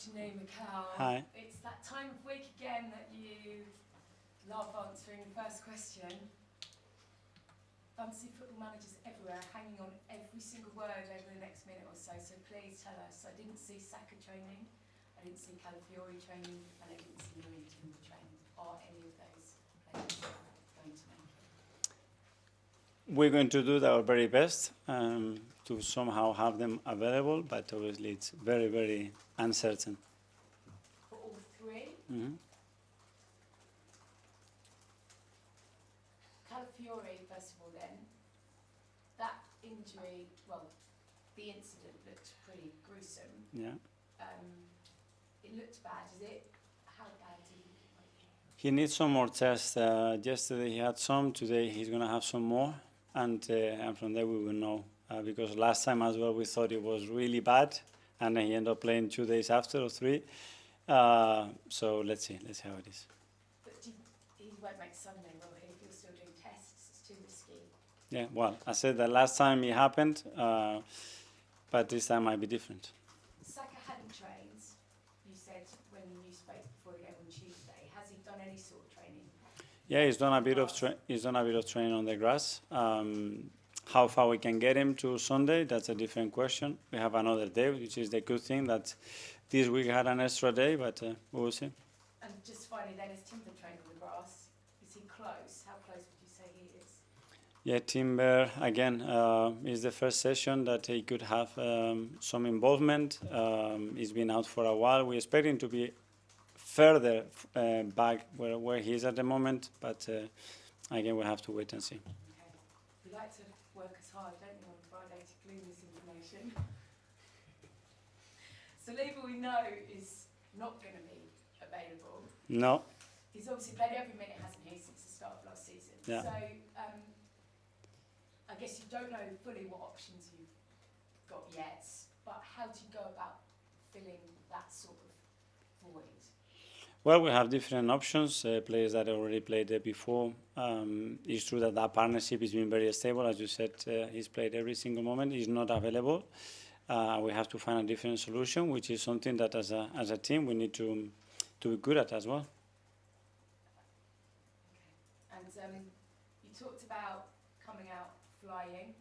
afternoon, Mikel. Hi. It's that time of week again that you love answering the first question. Fantasy football managers everywhere hanging on every single word over the next minute or so, so please tell us. I didn't see Saka training, I didn't see Calafiori training, and I didn't see Timber training. Are any of those players going to make it? We're going to do our very best to somehow have them available, but obviously it's very, very uncertain. For all three? Mm-hmm. Calafiori, first of all then, that injury, well, the incident looked pretty gruesome. Yeah. It looked bad, is it? How bad did it look? He needs some more tests. Yesterday he had some, today he's going to have some more, and from there we will know. Because last time as well we thought it was really bad, and then he ended up playing 2 days after or 3. So let's see how it is. But he won't make Sunday, will he? If you're still doing tests, it's too risky. Yeah, well, I said that last time it happened, but this time might be different. Saka hadn't trained, you said when you spoke before the game on Tuesday. Has he done any sort of training? Yeah, he's done a bit of training on the grass. How far we can get him to Sunday, that's a different question. We have another day, which is the good thing that this week had an extra day, but we will see. And just finally then, is Timber trained on the grass? Is he close? How close would you say he is? Yeah, Timber, again, is the first session that he could have some involvement. He's been out for a while. We expect him to be further back where he is at the moment, but again, we'll have to wait and see. Okay. We like to work as hard, don't you, on Friday to glean this information. Saliba, we know, is not going to be available. No. He's obviously played every minute, hasn't he, since the start of last season? Yeah. So, I guess you don't know fully what options you've got yet, but how do you go about filling that sort of void? Well, we have different options, players that already played there before. It's true that partnership has been very stable. As you said, he's played every single moment. He's not available. We have to find a different solution, which is something that as a team we need to be good at as well. Okay. And you talked about coming out flying.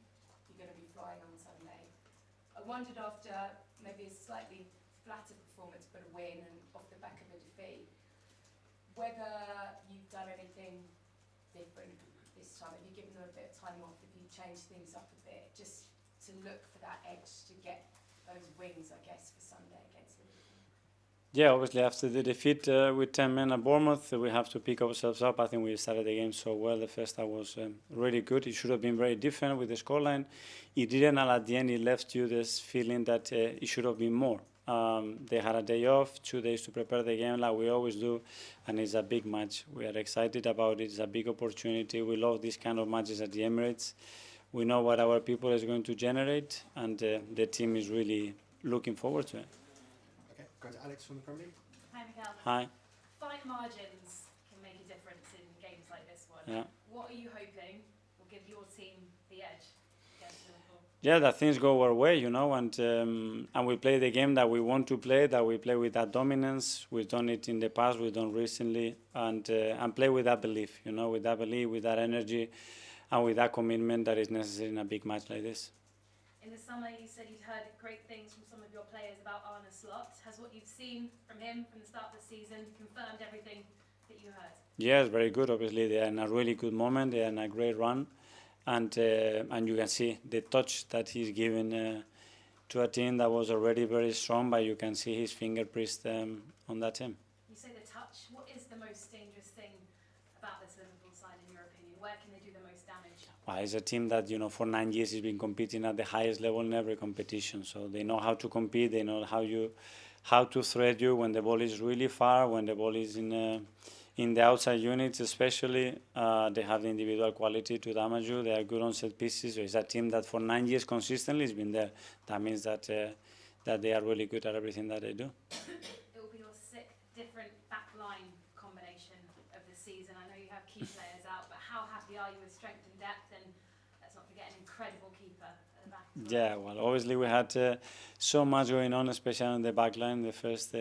You're going to be flying on Sunday. I wondered, after maybe a slightly flatter performance but a win and off the back of a defeat, whether you've done anything different this time. Have you given them a bit of time off? Have you changed things up a bit just to look for that edge to get those wins, I guess, for Sunday against Liverpool? Yeah, obviously after the defeat with 10 men at Bournemouth, we have to pick ourselves up. I think we started the game so well. The first half was really good. It should have been very different with the scoreline. It didn't, and at the end it left you this feeling that it should have been more. They had a day off, 2 days to prepare the game like we always do, and it's a big match. We are excited about it. It's a big opportunity. We love these kind of matches at the Emirates. We know what our people is going to generate, and the team is really looking forward to it. Okay, go to Alex from the Premier League. Hi, Mikel. Hi. Fine margins can make a difference in games like this one. Yeah. What are you hoping will give your team the edge against Liverpool? Yeah, that things go our way, you know, and we play the game that we want to play, that we play with that dominance. We've done it in the past, we've done recently, and play with that belief, you know, with that belief, with that energy, and with that commitment that is necessary in a big match like this. In the summer, you said you'd heard great things from some of your players about Arne Slot. Has what you've seen from him from the start of the season confirmed everything that you heard? Yes, very good. Obviously, they are in a really good moment. They are in a great run. And you can see the touch that he's given to a team that was already very strong, but you can see his fingerprints on that team. You say the touch. What is the most dangerous thing about this Liverpool side, in your opinion? Where can they do the most damage? Well, it's a team that, you know, for 9 years has been competing at the highest level in every competition. So they know how to compete. They know how to thread you when the ball is really far, when the ball is in the outside units especially. They have the individual quality to damage you. They are good on set pieces. So it's a team that for 9 years consistently has been there. That means that they are really good at everything that they do. It will be your 6th different back-line combination of the season. I know you have key players out, but how happy are you with strength and depth? And let's not forget an incredible keeper the back as well. Yeah, well, obviously we had so much going on, especially on the back line the first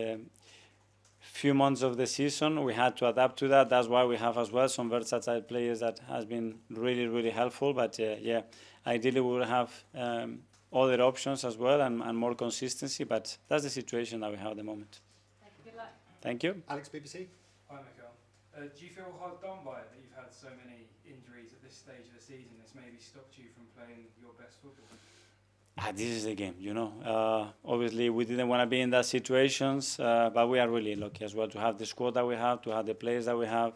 few months of the season. We had to adapt to that. That's why we have as well some versatile players that has been really, really helpful. But yeah, ideally we will have other options as well and more consistency. But that's the situation that we have at the moment. Thank you. Good luck. Thank you. Alex, BBC. Hi, Mikel. Do you feel hard done by it that you've had so many injuries at this stage of the season that's maybe stopped you from playing your best football? This is the game, you know. Obviously, we didn't want to be in that situations, but we are really lucky as well to have the squad that we have, to have the players that we have,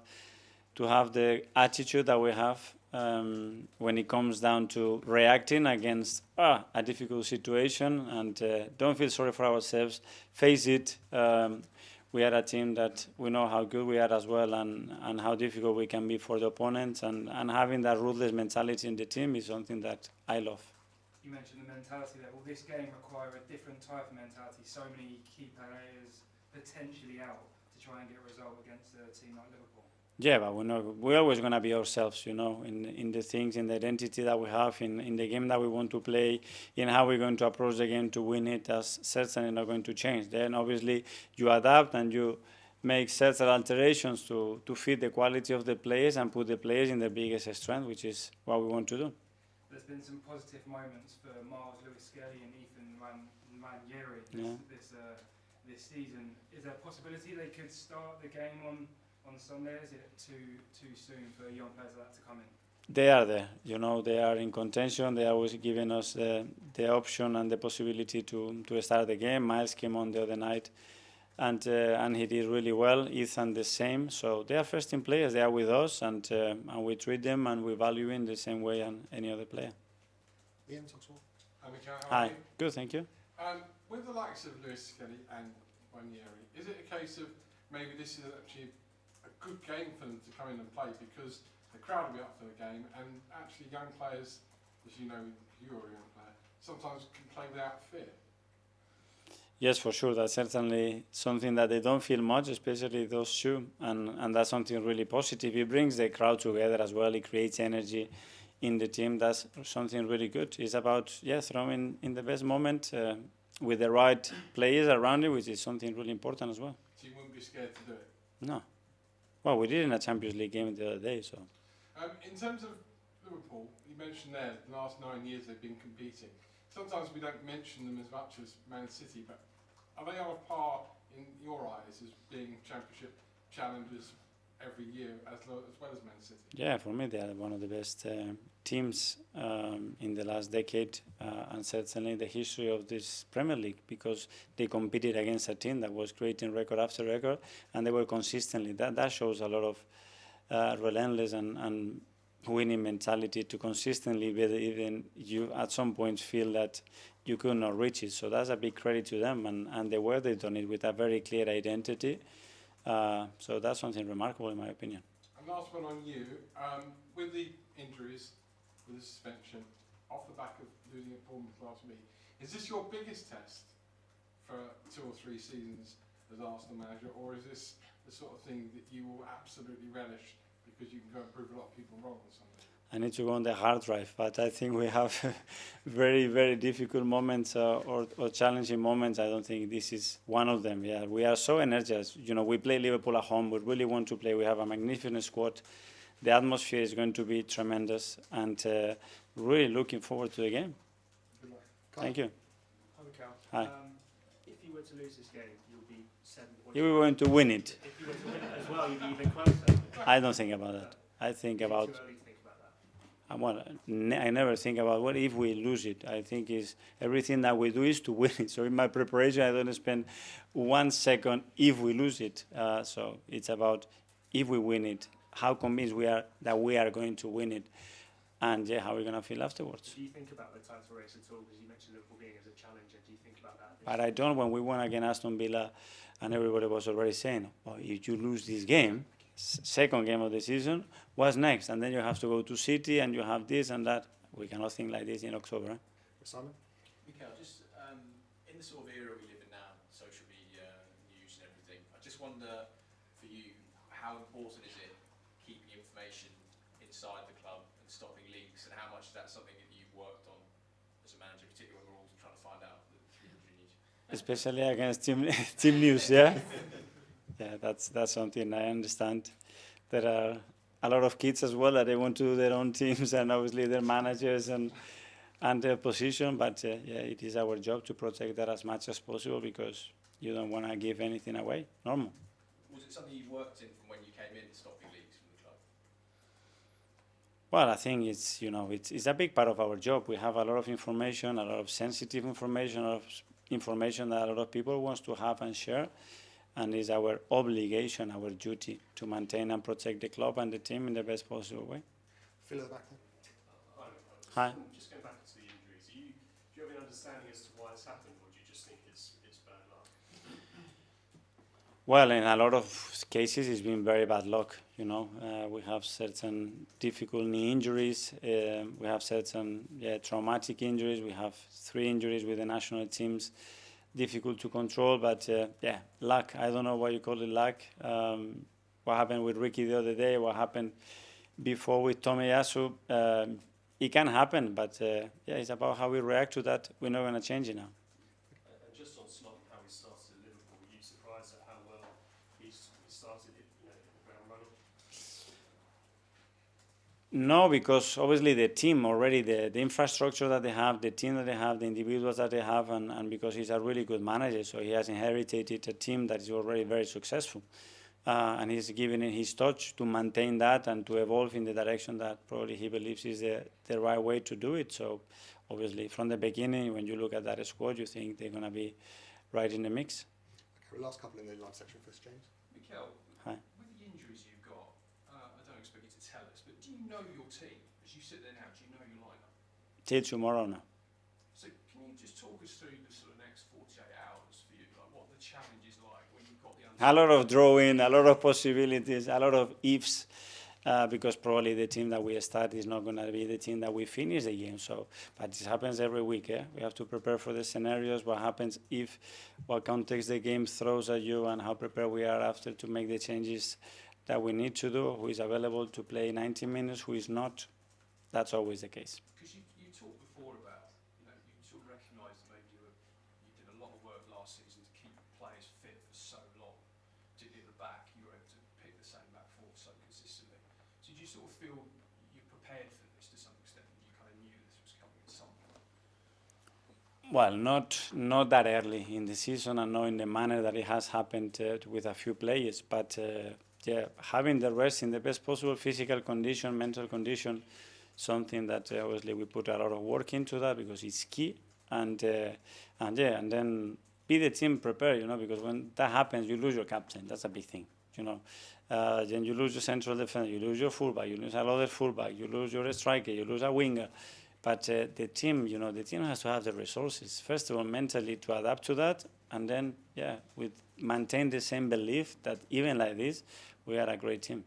to have the attitude that we have when it comes down to reacting against a difficult situation. And don't feel sorry for ourselves. Face it. We are a team that we know how good we are as well and how difficult we can be for the opponents. And having that ruthless mentality in the team is something that I love. You mentioned the mentality there. Will this game require a different type of mentality? So many key players potentially out to try and get a result against a team like Liverpool. Yeah, but we're always going to be ourselves, you know, in the things, in the identity that we have, in the game that we want to play, in how we're going to approach the game to win it. That's certainly not going to change. Then obviously you adapt and you make certain alterations to fit the quality of the players and put the players in the biggest strength, which is what we want to do. There's been some positive moments for Miles Lewis-Skelly and Ethan Ranieri this season. Is there a possibility they could start the game on Sunday? Is it too soon for young players like that to come in? They are there, you know, they are in contention. They are always giving us the option and the possibility to start the game. Miles came on the other night and he did really well. Ethan the same. So they are first-team players. They are with us and we treat them and we value in the same way as any other player. Ian, talk to Hi, Mikel, how are Hi, you? good, thank you. With the likes of Lewis-Skelly and Ranieri, is it a case of maybe this is actually a good game for them to come in and play because the crowd will be up for the game and actually young players, as you know, you're a young player, sometimes can play without fear? Yes, for sure. That's certainly something that they don't feel much, especially those two, and that's something really positive. It brings the crowd together as well. It creates energy in the team. That's something really good. It's about throwing in the best moment with the right players around it, which is something really important as well. So you wouldn't be scared to do it? No. Well, we did in a Champions League game the other day, so. In terms of Liverpool, you mentioned there the last 9 years they've been competing. Sometimes we don't mention them as much as Man City, but are they on a par in your eyes as being championship challengers every year as well as Man City? Yeah, for me they are one of the best teams in the last decade and certainly in the history of this Premier League because they competed against a team that was creating record after record and they were consistently. That shows a lot of relentless and winning mentality to consistently be even you at some point feel that you could not reach it. So that's a big credit to them and the way they've done it with a very clear identity. So that's something remarkable in my opinion. And last one on you, with the injuries, with the suspension, off the back of losing at Bournemouth last week, is this your biggest test for 2 or 3 seasons as Arsenal manager, or is this the sort of thing that you will absolutely relish because you can go and prove a lot of people wrong or something? I need to go on the hard drive, but I think we have very, very difficult moments or challenging moments. I don't think this is one of them. Yeah, we are so energized. You know, we play Liverpool at home. We really want to play. We have a magnificent squad. The atmosphere is going to be tremendous, and really looking forward to the game. Good luck. Thank you. Hi, Mikel. Hi. If you were to lose this game, you'll be 7 points. If we were going to win it, If you were to win it as well, you'd be even closer. I don't think about that. I think It's about. too early to think about that. Well, I never think about what if we lose it. I think is everything that we do is to win it. So in my preparation, I don't spend 1 second if we lose it. So it's about if we win it, how convinced we are that we are going to win it, and how we're going to feel afterwards. Do you think about the title race at all? Because you mentioned Liverpool being as a challenger. Do you think about that? But I don't. When we won against Aston Villa, and everybody was already saying, well, if you lose this game, second game of the season, what's next? And then you have to go to City and you have this and that. We cannot think like this in October. Eh? Simon? Mikel, just in the sort of era we live in now, social media, news and everything, I just wonder for you, how important is it keeping information inside the club and stopping leaks, and how much is that something that you've worked on as a manager, particularly when we're all trying to find out the injury news? Especially against team news, yeah. Yeah, that's something I understand. There are a lot of kids as well that they want to do their own teams and obviously their managers and their position. But yeah, it is our job to protect that as much as possible because you don't want to give anything away. Normal. Was it something you've worked in from when you came in, stopping leaks from the club? Well, I think it's a big part of our job. We have a lot of information, a lot of sensitive information, a lot of information that a lot of people wants to have and share. And it's our obligation, our duty to maintain and protect the club and the team in the best possible way. Phil at the back there. Hi. Just going back to the injuries, do you have an understanding as to why it's happened, or do you just think it's bad luck? Well, in a lot of cases, it's been very bad luck. We have certain difficult knee injuries. We have certain traumatic injuries. We have 3 injuries with the national teams. Difficult to control, but luck. I don't know why you call it luck. What happened with Ricky the other day, what happened before with Tomiyasu, it can happen, but it's about how we react to that. We're not going to change it now. And just on Slot and how he started at Liverpool, were you surprised at how well he started hit the ground running? No, because obviously the team already, the infrastructure that they have, the team that they have, the individuals that they have, and because he's a really good manager, so he has inherited a team that is already very successful. And he's given it his touch to maintain that and to evolve in the direction that probably he believes is the right way to do it. So obviously from the beginning, when you look at that squad, you think they're going to be right in the mix. Okay, last couple in the live section first, James. Mikel, Hi. with the injuries you've got, I don't expect you to tell us, but do you know your team? As you sit there now, do you know your lineup? Till tomorrow now. So can you just talk us through the sort of next 48 hours for you, like what the challenge is like when you've got the A lot of drawing, a lot of possibilities, a lot of ifs, because probably the team that we start is not going to be the team that we finish the game. So, but this happens every week. We have to prepare for the scenarios, what happens if, what context the game throws at you, and how prepared we are after to make the changes that we need to do, who is available to play 90 minutes, who is not. That's always the case. Because you talked before about, you sort of recognised that maybe you did a lot of work last season to keep players fit for so long. Particularly at the back, you were able to pick the same back four so consistently. So did you sort of feel you prepared for this to some extent? You kind of knew this was coming at some point? Well, not that early in the season and not in the manner that it has happened with a few players, but having the rest in the best possible physical condition, mental condition, something that obviously we put a lot of work into that because it's key, and then be the team prepared, because when that happens, you lose your captain. That's a big thing, Then you lose your central defender, you lose your fullback, you lose another fullback, you lose your striker, you lose a winger. But the team, the team has to have the resources. First of all, mentally to adapt to that, and then, maintain the same belief that even like this, we are a great team.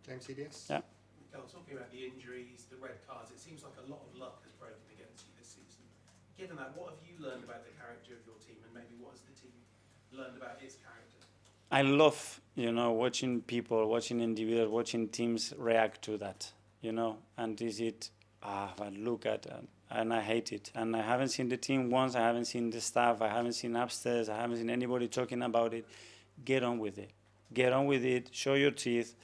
James, CBS? Yeah. Mikel, talking about the injuries, the red cards, it seems like a lot of luck has broken against you this season. Given that, what have you learned about the character of your team, and maybe what has the team learned about its character? I love, watching people, watching individuals, watching teams react to that, and is it, but look at it, and I hate it. And I haven't seen the team once, I haven't seen the staff, I haven't seen upstairs, I haven't seen anybody talking about it. Get on with it. Get on with it, show your teeth,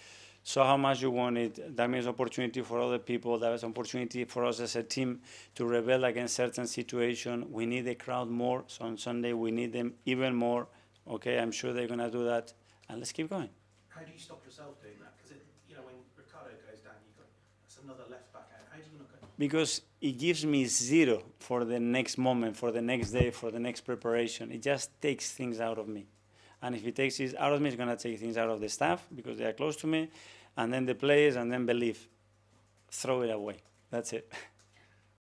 show how much you want it. That means opportunity for other people, that is opportunity for us as a team to rebel against certain situation. We need the crowd more, so on Sunday we need them even more. Okay, I'm sure they're going to do that, and let's keep going. How do you stop yourself doing that? Because, when Ricardo goes down, that's another left back out. How do you not go? Because it gives me zero for the next moment, for the next day, for the next preparation. It just takes things out of me. And if it takes it out of me, it's going to take things out of the staff because they are close to me, and then the players, and then belief. Throw it away. That's it.